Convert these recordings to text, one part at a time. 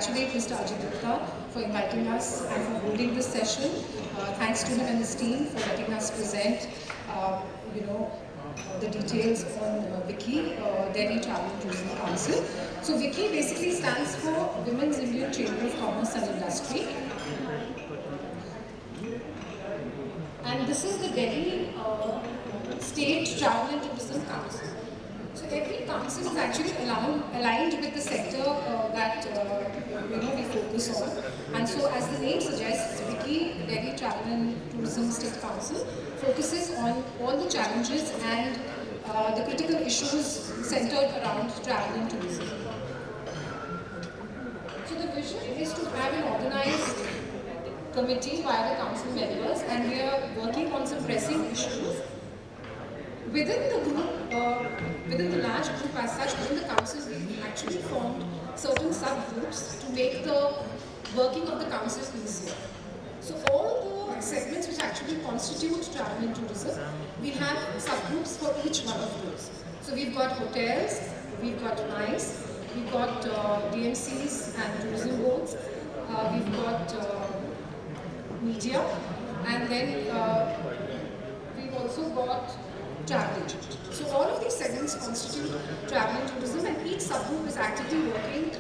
congratulate Mr. Ajit Gupta for inviting us and for holding this session. Thanks to him and his team for letting us present, the details on WICCI, Delhi Travel and Tourism Council. So WICCI basically stands for Women's Indian Chamber of Commerce and Industry. And this is the Delhi State Travel and Tourism Council. So every council is actually aligned with the sector that we focus on. And so, as the name suggests, WICCI, Delhi Travel and Tourism State Council, focuses on all the challenges and the critical issues centered around travel and tourism. So the vision is to have an organized committee via the council members, and we are working on some pressing issues. Within the group, within the large group as such, within the council, we've actually formed certain subgroups to make the working of the council easier. So all the segments which actually constitute travel and tourism, we have subgroups for each one of those. So we've got hotels, we've got MICE, we've got DMCs and tourism boards, we've got media, and then we've also got travel agent. So all of these segments constitute travel and tourism, and each subgroup is actively working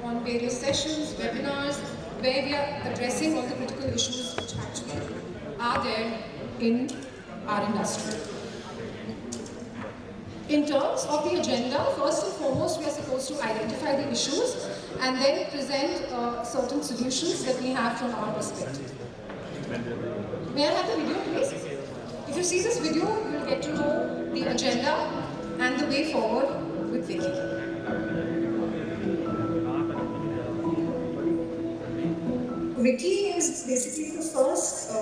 on various sessions, webinars, where we are addressing all the critical issues which actually are there in our industry. In terms of the agenda, first and foremost, we are supposed to identify the issues and then present certain solutions that we have from our perspective. May I have the video, please? If you see this video, you will get to know the agenda and the way forward with WICCI. WICCI is basically the first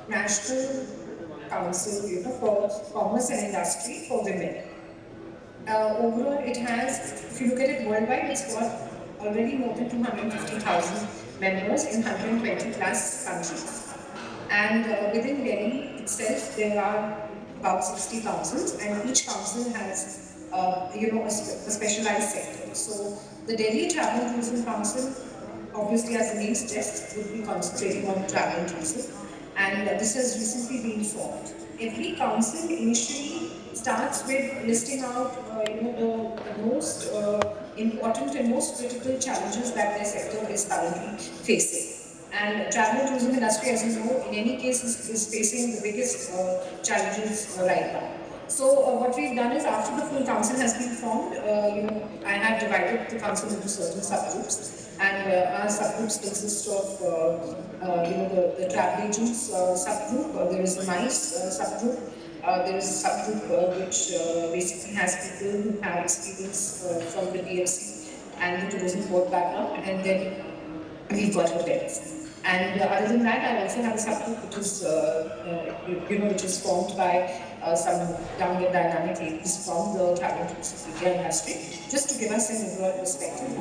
national council, for commerce and industry for women. Overall, it has, if you look at it worldwide, it's got already more than 250,000 members in 120 plus countries. And within Delhi itself, there are about 60 councils, and each council has, a specialized sector. So the Delhi Travel and Tourism Council, obviously, as the name suggests, would be concentrating on travel and tourism, and this has recently been formed. Every council initially starts with listing out, the most important and most critical challenges that their sector is currently facing. And travel and tourism industry, as you know, in any case is facing the biggest challenges right now. So what we've done is, after the full council has been formed, I have divided the council into certain subgroups, and our subgroups consist of the travel agents subgroup. There is the MICE subgroup. There is a subgroup which basically has people who have experience from the DMC and the tourism board background, and then we've got hotels. And other than that, I also have a subgroup which is, which is formed by some young and dynamic ladies from the travel and tourism media industry, just to give us an overall perspective.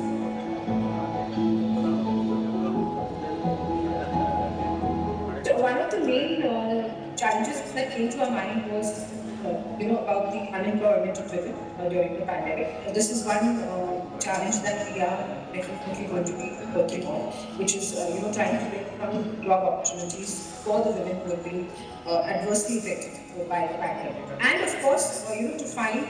So one of the main challenges that came to our mind was, about the unemployment of women during the pandemic. This is one challenge that we are definitely going to be working on, which is, trying to bring some job opportunities for the women who have been adversely affected by the pandemic. And of course, to find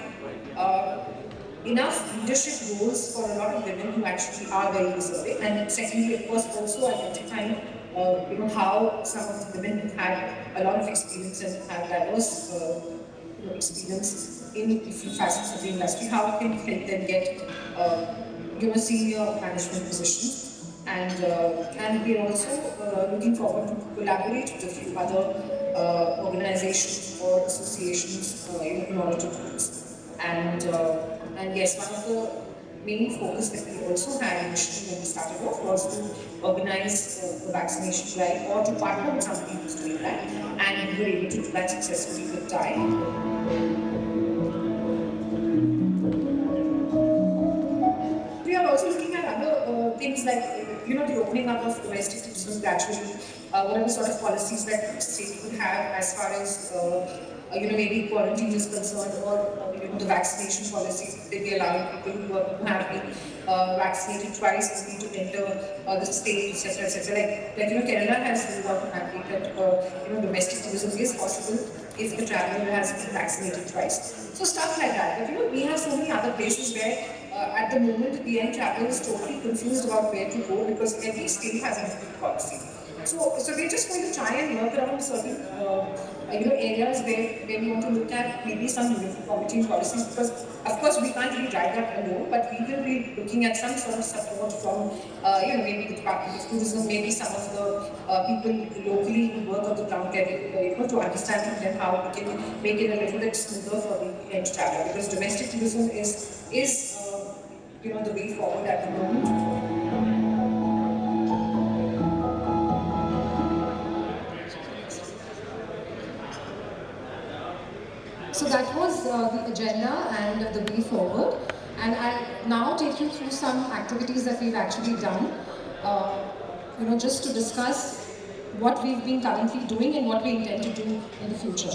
enough leadership roles for a lot of women who actually are very deserving. And secondly, of course, also identifying how some of the women have had a lot of experience and have diverse experience in different facets of the industry, how can we help them get senior management positions, and we are also looking forward to collaborate with a few other organizations or associations in order to do this. And yes, one of the main focus that we also had initially when we started off was to organize the vaccination drive, or to partner with somebody who's doing that, and we were able to do that successfully with time. We are also looking at other things like the opening up of domestic tourism gradually, what are the sort of policies that the state could have as far as maybe quarantine is concerned, or the vaccination policies, they be allowing people who have been vaccinated twice only to enter the state, etc., etc. Like Kerala has ruled out a mandate that domestic tourism is possible if the traveler has been vaccinated twice. So stuff like that. But we have so many other places where at the moment the end traveler is totally confused about where to go because every state has a different policy. So we're just going to try and work around certain areas where we want to look at maybe some uniformity in policies, because of course we can't really drive that alone, but we will be looking at some sort of support from maybe the Department of Tourism, maybe some of the people locally who work on the ground level, to understand from them how we can make it a little bit smoother for the end traveler, because domestic tourism is the way forward at the moment. So that was the agenda and the way forward. And I'll now take you through some activities that we've actually done, just to discuss what we've been currently doing and what we intend to do in the future.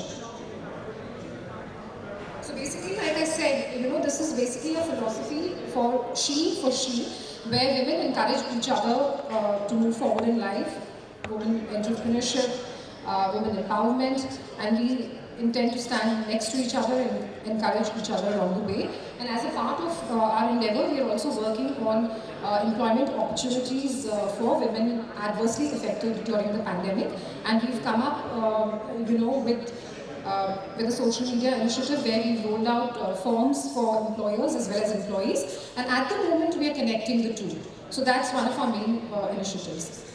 So basically, like I said, this is basically a philosophy for she, where women encourage each other to move forward in life, women entrepreneurship, women empowerment, and we intend to stand next to each other and encourage each other along the way. And as a part of our endeavor, we are also working on employment opportunities for women adversely affected during the pandemic. And we've come up, with a social media initiative where we've rolled out forms for employers as well as employees. And at the moment, we are connecting the two. So that's one of our main initiatives.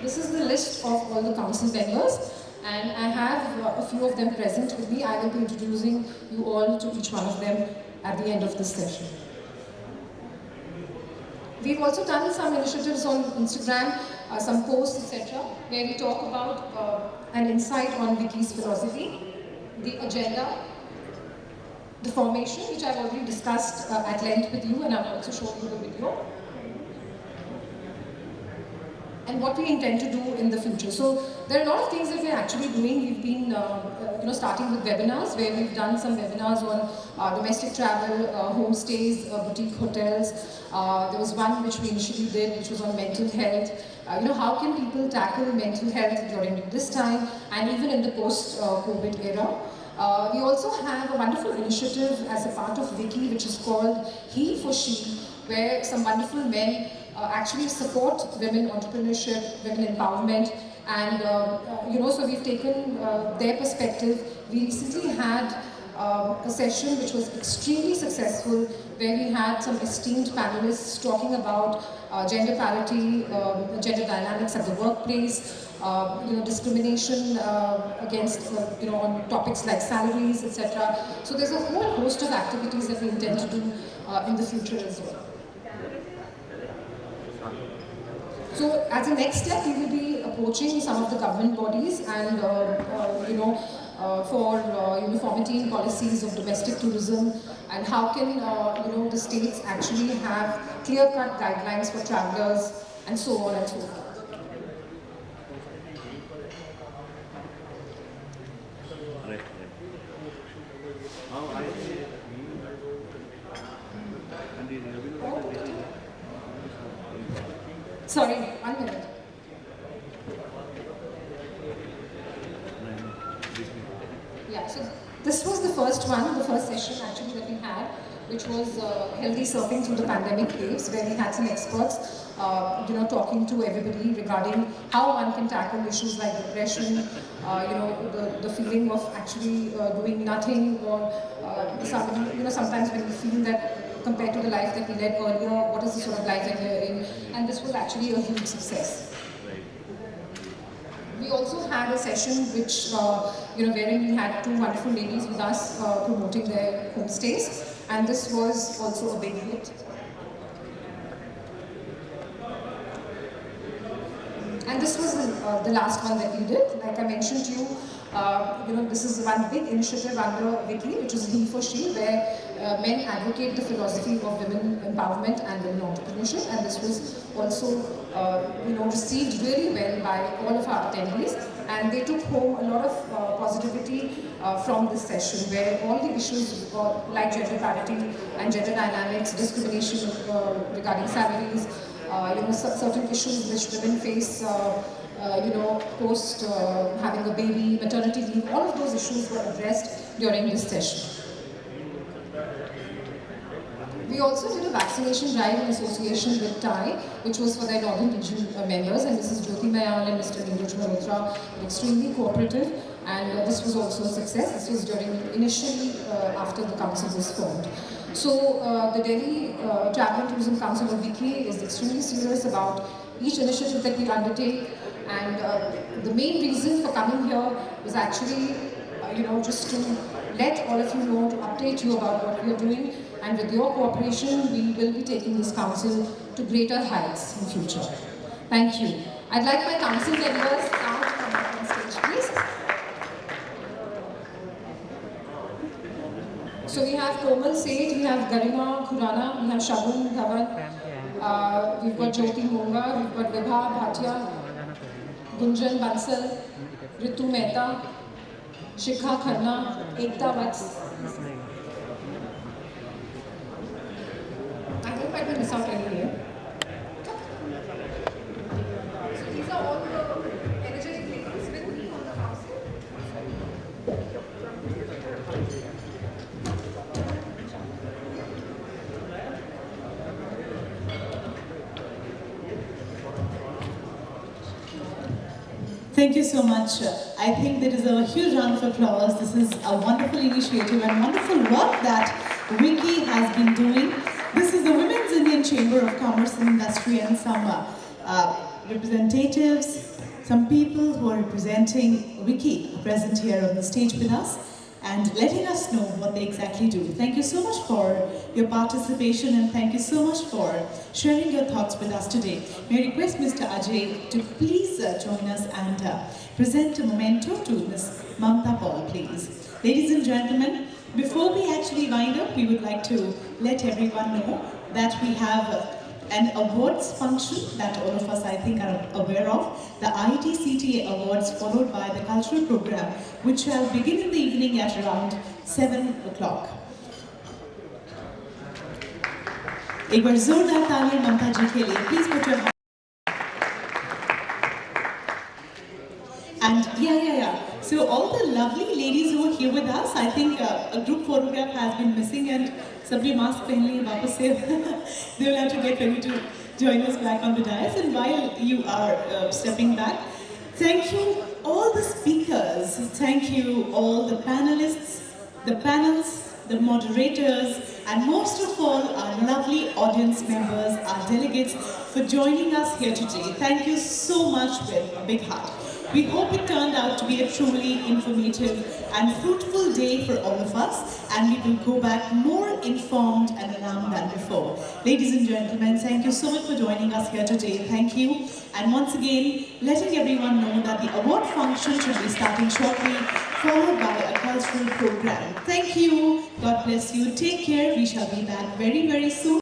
This is the list of all the council members, and I have a few of them present with me. I will be introducing you all to each one of them at the end of this session. We've also done some initiatives on Instagram, some posts, etc., where we talk about an insight on Vicky's philosophy, the agenda, the formation, which I've already discussed at length with you, and I've also shown you the video, and what we intend to do in the future. So there are a lot of things that we're actually doing. We've been starting with webinars, where we've done some webinars on domestic travel, homestays, boutique hotels. There was one which we initially did, which was on mental health. How can people tackle mental health during this time and even in the post-COVID era. We also have a wonderful initiative as a part of Vicky, which is called He for She, where some wonderful men actually support women entrepreneurship, women empowerment, and so we've taken their perspective. We recently had a session which was extremely successful, where we had some esteemed panelists talking about gender parity, gender dynamics at the workplace, discrimination against, on topics like salaries, etc. So there's a whole host of activities that we intend to do in the future as well. So as a next step, we will be approaching some of the government bodies and, for uniformity in policies of domestic tourism, and how can, the states actually have clear-cut guidelines for travelers, and so on and so forth. Sorry, 1 minute. Yeah, so this was the first one, the first session actually that we had, which was healthy surfing through the pandemic waves, where we had some experts, talking to everybody regarding how one can tackle issues like depression, the feeling of actually doing nothing, or sometimes when we feel that compared to the life that we led earlier, what is the sort of life that we're in, and this was actually a huge success. We also had a session which, wherein we had two wonderful ladies with us promoting their homestays, and this was also a big hit. And this was the last one that we did. Like I mentioned to you, this is one big initiative under Vicky, which is He for She, where men advocate the philosophy of women empowerment and women entrepreneurship, and this was also received really well by all of our attendees, and they took home a lot of positivity from this session, where all the issues like gender parity and gender dynamics, discrimination regarding salaries, certain issues which women face, post having a baby, maternity leave, all of those issues were addressed during this session. We also did a vaccination drive in association with TIE, which was for their Northern Region members, and Mrs. Jyoti Mayal and Mr. Neeraj Malhotra were extremely cooperative, and this was also a success. This was initially after the council was formed. So the Delhi Travel and Tourism Council, of WICCI, is extremely serious about each initiative that we undertake, and the main reason for coming here was actually just to let all of you know, to update you about what we are doing, and with your cooperation, we will be taking this council to greater heights in future. Thank you. I'd like my council members now to come up on stage, please. So we have Komal Seth, we have Garima Khurana, we have Shagun Dhawan, we've got Jyoti Monga, we've got Vibha Bhatia, Gunjan Bansal, Ritu Mehta, Shikha Khanna, Ekta Vats. I hope I didn't miss out any here. So these are all the energetic ladies with me on the council. Thank you so much. I think there is a huge round of applause. This is a wonderful initiative and wonderful work that WICCI has been doing. This is the Women's Indian Chamber of Commerce and Industry, and some representatives, some people who are representing WICCI present here on the stage with us and letting us know what they exactly do. Thank you so much for your participation, and thank you so much for sharing your thoughts with us today. May I request Mr. Ajay to please join us and present a memento to Ms. Mamta Paul, please. Ladies and gentlemen, before we actually wind up, we would like to let everyone know that we have an awards function that all of us, I think, are aware of, the ITCTA Awards, followed by the cultural program, which shall begin in the evening at around 7 o'clock. एक बार जोरदार तालियां ममता जी के लिए. Please put your hands. And yeah. So all the lovely ladies who are here with us, I think a group photograph has been missing, and sabhi mask pehn liye wapas se. They will have to get ready to join us back on the dais. And while you are stepping back, thank you all the speakers, thank you all the panelists, the panels, the moderators, and most of all our lovely audience members, our delegates, for joining us here today. Thank you so much with a big heart. We hope it turned out to be a truly informative and fruitful day for all of us, and we will go back more informed and alarmed than before. Ladies and gentlemen, thank you so much for joining us here today. Thank you. And once again, letting everyone know that the award function should be starting shortly, followed by a cultural program. Thank you. God bless you. Take care. We shall be back very, very soon.